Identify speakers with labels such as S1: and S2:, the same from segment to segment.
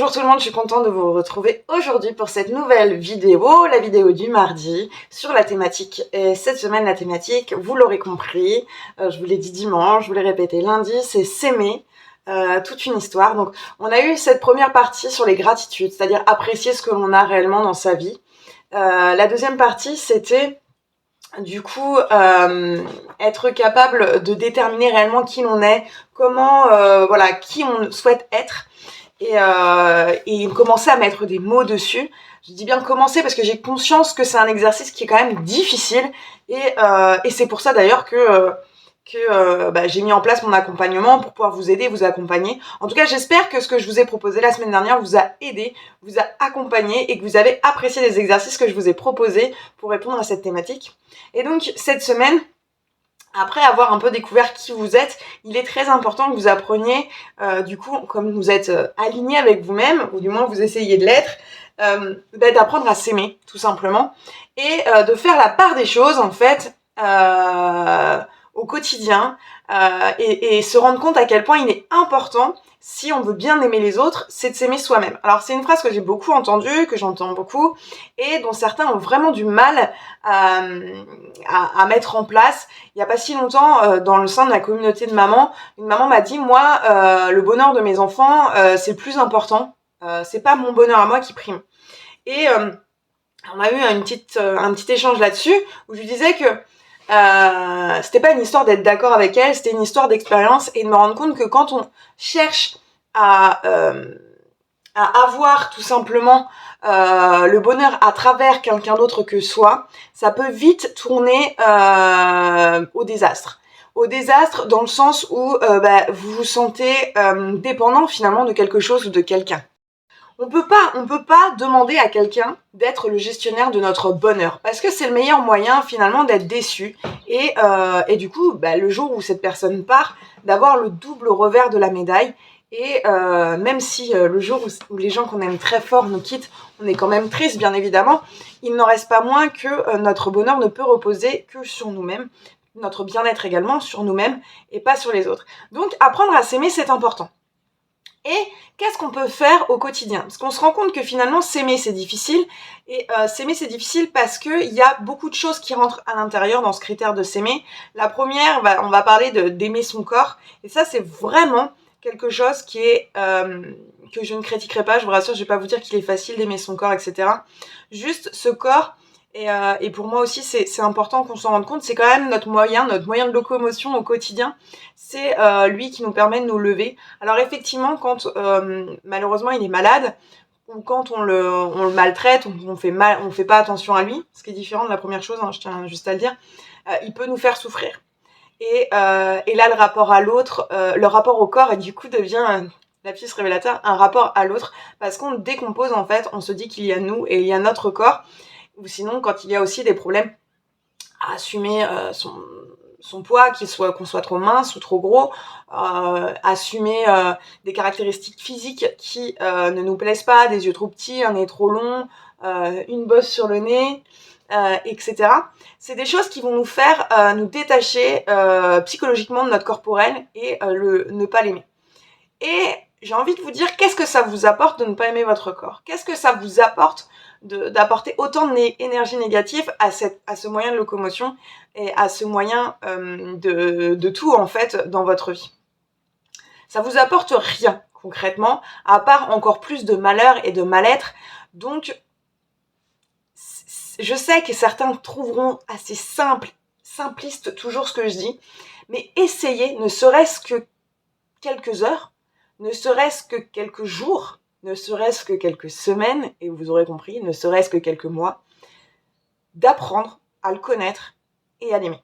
S1: Bonjour tout le monde, je suis contente de vous retrouver aujourd'hui pour cette nouvelle vidéo, la vidéo du mardi, sur la thématique. Et cette semaine, la thématique, vous l'aurez compris, je vous l'ai dit dimanche, je vous l'ai répété lundi, c'est s'aimer, toute une histoire. Donc on a eu cette première partie sur les gratitudes, c'est-à-dire apprécier ce que l'on a réellement dans sa vie. La deuxième partie, c'était du coup être capable de déterminer réellement qui l'on est, comment, voilà, qui on souhaite être. Et commencer à mettre des mots dessus. Je dis bien commencer parce que j'ai conscience que c'est un exercice qui est quand même difficile et c'est pour ça d'ailleurs que j'ai mis en place mon accompagnement pour pouvoir vous aider, vous accompagner. En tout cas, j'espère que ce que je vous ai proposé la semaine dernière vous a aidé, vous a accompagné et que vous avez apprécié les exercices que je vous ai proposés pour répondre à cette thématique. Et donc, cette semaine, après avoir un peu découvert qui vous êtes, il est très important que vous appreniez, du coup, comme vous êtes aligné avec vous-même, ou du moins vous essayez de l'être, d'apprendre à s'aimer, tout simplement, et de faire la part des choses, en fait, au quotidien, et se rendre compte à quel point il est important, si on veut bien aimer les autres, c'est de s'aimer soi-même. Alors c'est une phrase que j'ai beaucoup entendue, que j'entends beaucoup, et dont certains ont vraiment du mal à mettre en place. Il n'y a pas si longtemps, dans le sein de la communauté de mamans, une maman m'a dit, moi, le bonheur de mes enfants, c'est le plus important, c'est pas mon bonheur à moi qui prime. Et on a eu un petit échange là-dessus, où je lui disais que c'était pas une histoire d'être d'accord avec elle, c'était une histoire d'expérience et de me rendre compte que quand on cherche à avoir tout simplement le bonheur à travers quelqu'un d'autre que soi, ça peut vite tourner au désastre. Au désastre dans le sens où vous vous sentez dépendant finalement de quelque chose ou de quelqu'un. On peut pas demander à quelqu'un d'être le gestionnaire de notre bonheur parce que c'est le meilleur moyen finalement d'être déçu et du coup le jour où cette personne part, d'avoir le double revers de la médaille et même si le jour où les gens qu'on aime très fort nous quittent, on est quand même triste bien évidemment, il n'en reste pas moins que notre bonheur ne peut reposer que sur nous-mêmes, notre bien-être également sur nous-mêmes et pas sur les autres. Donc apprendre à s'aimer, c'est important. Et qu'est-ce qu'on peut faire au quotidien? Parce qu'on se rend compte que finalement s'aimer c'est difficile, et s'aimer c'est difficile parce qu'il y a beaucoup de choses qui rentrent à l'intérieur dans ce critère de s'aimer. La première, on va parler d'aimer son corps, et ça c'est vraiment quelque chose qui est que je ne critiquerai pas, je vous rassure, je vais pas vous dire qu'il est facile d'aimer son corps, etc. Juste ce corps, et pour moi aussi c'est important qu'on s'en rende compte, c'est quand même notre moyen de locomotion au quotidien, c'est lui qui nous permet de nous lever. Alors effectivement, quand malheureusement il est malade, ou quand on le maltraite, on fait pas attention à lui, ce qui est différent de la première chose, je tiens juste à le dire, il peut nous faire souffrir. Et là le rapport à l'autre, le rapport au corps, et du coup devient lapsus révélateur, un rapport à l'autre, parce qu'on décompose en fait, on se dit qu'il y a nous et il y a notre corps, ou sinon quand il y a aussi des problèmes à assumer son poids, qu'on soit trop mince ou trop gros, assumer des caractéristiques physiques qui ne nous plaisent pas, des yeux trop petits, un nez trop long, une bosse sur le nez, etc. C'est des choses qui vont nous faire nous détacher psychologiquement de notre corporel et ne pas l'aimer. Et j'ai envie de vous dire, qu'est-ce que ça vous apporte de ne pas aimer votre corps? Qu'est-ce que ça vous apporte d'apporter autant d'énergie négative à ce moyen de locomotion et à ce moyen de tout en fait dans votre vie? Ça vous apporte rien concrètement, à part encore plus de malheur et de mal-être. Donc je sais que certains trouveront assez simpliste toujours ce que je dis, mais essayez, ne serait-ce que quelques heures, ne serait-ce que quelques jours, ne serait-ce que quelques semaines, et vous aurez compris, ne serait-ce que quelques mois, d'apprendre à le connaître et à l'aimer.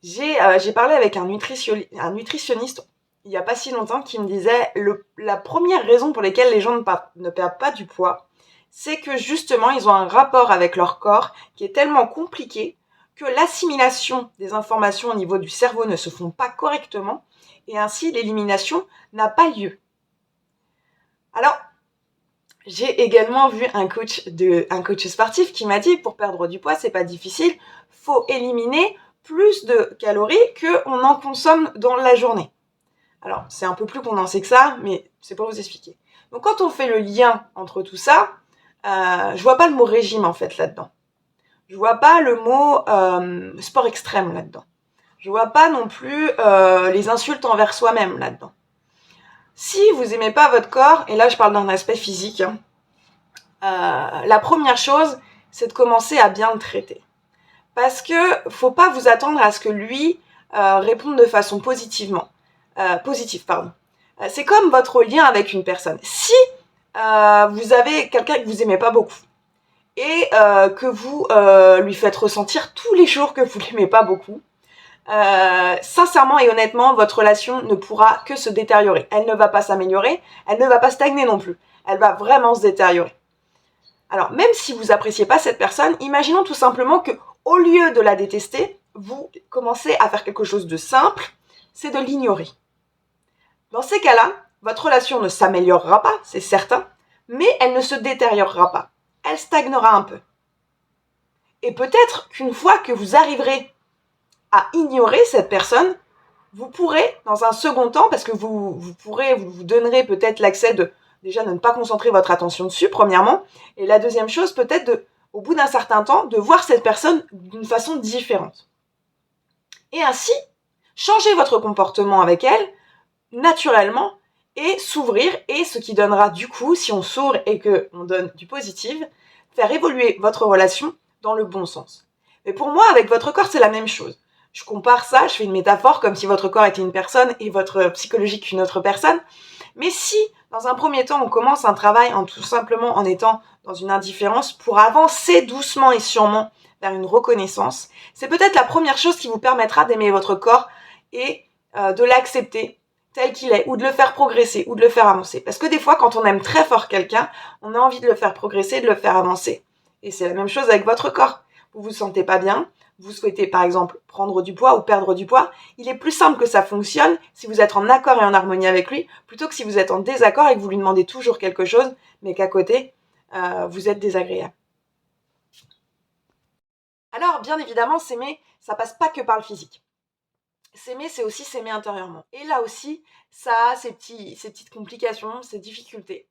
S1: J'ai parlé avec un nutritionniste il n'y a pas si longtemps qui me disait la première raison pour laquelle les gens ne perdent pas du poids, c'est que justement ils ont un rapport avec leur corps qui est tellement compliqué que l'assimilation des informations au niveau du cerveau ne se font pas correctement, et ainsi l'élimination n'a pas lieu. Alors, j'ai également vu un coach sportif qui m'a dit, pour perdre du poids, c'est pas difficile, faut éliminer plus de calories qu'on en consomme dans la journée. Alors, c'est un peu plus condensé que ça, mais c'est pour vous expliquer. Donc quand on fait le lien entre tout ça, je vois pas le mot régime en fait là-dedans. Je vois pas le mot sport extrême là-dedans. Je vois pas non plus les insultes envers soi-même là-dedans. Si vous aimez pas votre corps, et là je parle d'un aspect physique, la première chose, c'est de commencer à bien le traiter. Parce que faut pas vous attendre à ce que lui réponde de façon positive. C'est comme votre lien avec une personne. Si vous avez quelqu'un que vous aimez pas beaucoup et que vous lui faites ressentir tous les jours que vous l'aimez pas beaucoup, sincèrement et honnêtement, votre relation ne pourra que se détériorer. Elle ne va pas s'améliorer, elle ne va pas stagner non plus. Elle va vraiment se détériorer. Alors, même si vous appréciez pas cette personne, imaginons tout simplement que, au lieu de la détester, vous commencez à faire quelque chose de simple, c'est de l'ignorer. Dans ces cas-là, votre relation ne s'améliorera pas, c'est certain, mais elle ne se détériorera pas. Elle stagnera un peu. Et peut-être qu'une fois que vous arriverez à ignorer cette personne, vous pourrez, dans un second temps, parce que vous donnerez peut-être l'accès de déjà ne pas concentrer votre attention dessus, premièrement, et la deuxième chose, peut-être au bout d'un certain temps, de voir cette personne d'une façon différente. Et ainsi, changer votre comportement avec elle, naturellement, et s'ouvrir, et ce qui donnera du coup, si on s'ouvre et qu'on donne du positif, faire évoluer votre relation dans le bon sens. Mais pour moi, avec votre corps, c'est la même chose. Je compare ça, je fais une métaphore comme si votre corps était une personne et votre psychologique une autre personne. Mais si, dans un premier temps, on commence un travail tout simplement en étant dans une indifférence pour avancer doucement et sûrement vers une reconnaissance, c'est peut-être la première chose qui vous permettra d'aimer votre corps et de l'accepter tel qu'il est, ou de le faire progresser, ou de le faire avancer. Parce que des fois, quand on aime très fort quelqu'un, on a envie de le faire progresser, de le faire avancer. Et c'est la même chose avec votre corps. Vous vous sentez pas bien, vous souhaitez par exemple prendre du poids ou perdre du poids, il est plus simple que ça fonctionne si vous êtes en accord et en harmonie avec lui, plutôt que si vous êtes en désaccord et que vous lui demandez toujours quelque chose, mais qu'à côté, vous êtes désagréable. Alors, bien évidemment, s'aimer, ça passe pas que par le physique. S'aimer, c'est aussi s'aimer intérieurement. Et là aussi, ça a ces petites complications, ces difficultés.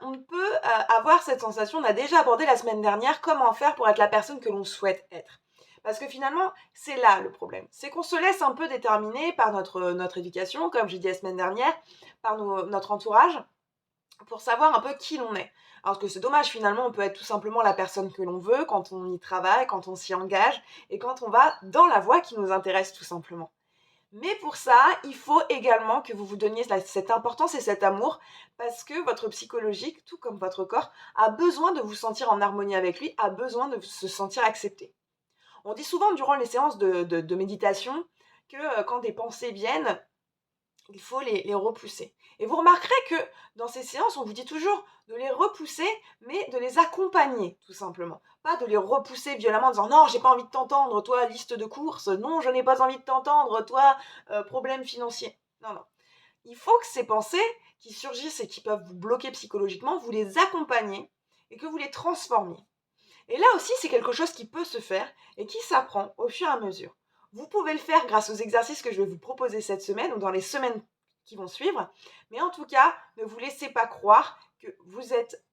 S1: On peut avoir cette sensation, on a déjà abordé la semaine dernière, comment faire pour être la personne que l'on souhaite être. Parce que finalement, c'est là le problème. C'est qu'on se laisse un peu déterminer par notre éducation, comme j'ai dit la semaine dernière, par notre entourage, pour savoir un peu qui l'on est. Alors que c'est dommage, finalement, on peut être tout simplement la personne que l'on veut quand on y travaille, quand on s'y engage et quand on va dans la voie qui nous intéresse tout simplement. Mais pour ça, il faut également que vous vous donniez cette importance et cet amour parce que votre psychologique, tout comme votre corps, a besoin de vous sentir en harmonie avec lui, a besoin de se sentir accepté. On dit souvent durant les séances de méditation que quand des pensées viennent, il faut les repousser. Et vous remarquerez que dans ces séances, on vous dit toujours de les repousser, mais de les accompagner, tout simplement. Pas de les repousser violemment en disant non, j'ai pas envie de t'entendre, toi, liste de courses, non, je n'ai pas envie de t'entendre, toi, problème financier. Non, non. Il faut que ces pensées qui surgissent et qui peuvent vous bloquer psychologiquement, vous les accompagnez et que vous les transformiez. Et là aussi, c'est quelque chose qui peut se faire et qui s'apprend au fur et à mesure. Vous pouvez le faire grâce aux exercices que je vais vous proposer cette semaine ou dans les semaines qui vont suivre. Mais en tout cas, ne vous laissez pas croire que vous êtes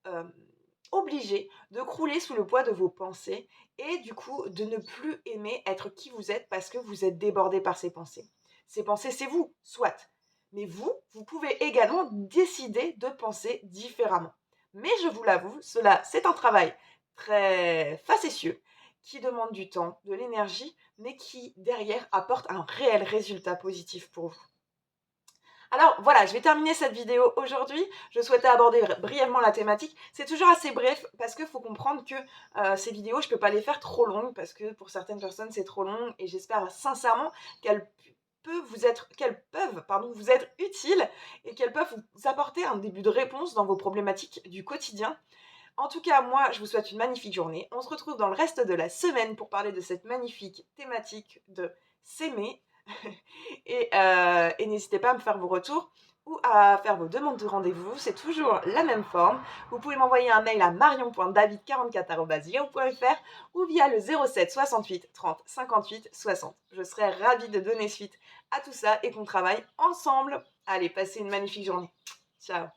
S1: obligé de crouler sous le poids de vos pensées et du coup de ne plus aimer être qui vous êtes parce que vous êtes débordé par ces pensées. Ces pensées, c'est vous, soit. Mais vous pouvez également décider de penser différemment. Mais je vous l'avoue, cela, c'est un travail très facétieux, qui demande du temps, de l'énergie, mais qui, derrière, apporte un réel résultat positif pour vous. Alors voilà, je vais terminer cette vidéo aujourd'hui. Je souhaitais aborder brièvement la thématique. C'est toujours assez bref parce qu'il faut comprendre que ces vidéos, je ne peux pas les faire trop longues parce que pour certaines personnes, c'est trop long et j'espère sincèrement qu'elles peuvent vous être utiles et qu'elles peuvent vous apporter un début de réponse dans vos problématiques du quotidien. En tout cas, moi, je vous souhaite une magnifique journée. On se retrouve dans le reste de la semaine pour parler de cette magnifique thématique de s'aimer. et n'hésitez pas à me faire vos retours ou à faire vos demandes de rendez-vous. C'est toujours la même forme. Vous pouvez m'envoyer un mail à marion.david44@yahoo.fr ou via le 07 68 30 58 60. Je serai ravie de donner suite à tout ça et qu'on travaille ensemble. Allez, passez une magnifique journée. Ciao.